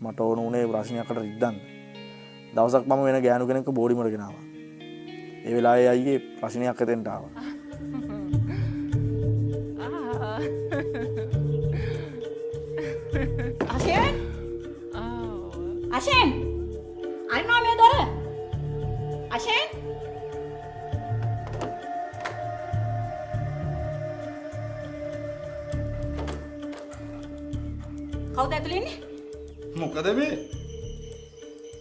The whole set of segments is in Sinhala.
මට ඕන උනේ ප්‍රශ්නයකට රිද්දන්න. දවසක් මම වෙන ගෑනු කෙනෙක්ව බෝඩිමට ගෙනාවා. ඒ වෙලාවේ අයියේ ප්‍රශ්නයක් එතෙන්ට ආවා. අශෙන් අශෙන් අරිනවා මේ දොර අශෙන් කවුද ඇතුළේ ඉන්නේ? මොකද මේ?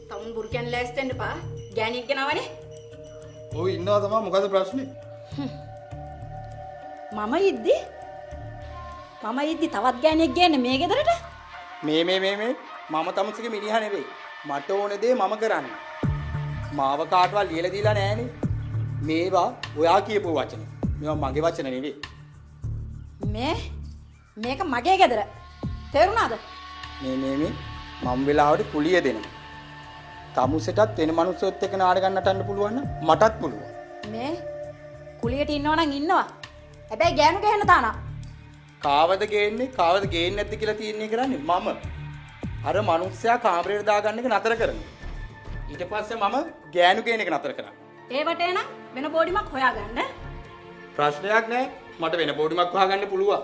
තමුන් බුර්කයන් ලෑස්ති වෙන්න එපා. ගෑණියෙක් ගෙනවනේ. ඔය ඉන්නවා තමයි මොකද ප්‍රශ්නේ? මම ඉද්දි තවත් ගෑණියෙක් ගේන්න මේ ගෙදරට. මේ මම තමුසේගේ මිනිහා නෙවෙයි. මට ඕන දේ මම කරන්න. මාව කාටවත් ලියලා දීලා නැහනේ. මේවා ඔයා කියපු වචන. මේවා මගේ වචන නෙවෙයි. මේක මගේ ගෙදර. තේරුණාද? මේ මම වෙලාවට කුලිය දෙනවා. තමුසෙටත් වෙන මිනිස්සුත් එක්ක නාඩගම් නටන්න පුළුවන් නම් මටත් පුළුවන්. මේ කුලියට ඉන්නව නම් ඉන්නවා. හැබැයි ගෑනු ගහන්න තානා. කාවද ගේන්නේ නැද්ද කියලා තීරණය කරන්නේ මම. අර මිනිස්සයා කාමරේට දාගන්න එක නතර කරනවා. ඊට පස්සේ මම ගෑනු ගේන එක නතර කරනවා. ඒ වටේ නම් වෙන බෝඩිමක් හොයාගන්න. ප්‍රශ්නයක් නැහැ. මට වෙන බෝඩිමක් හොයාගන්න පුළුවන්.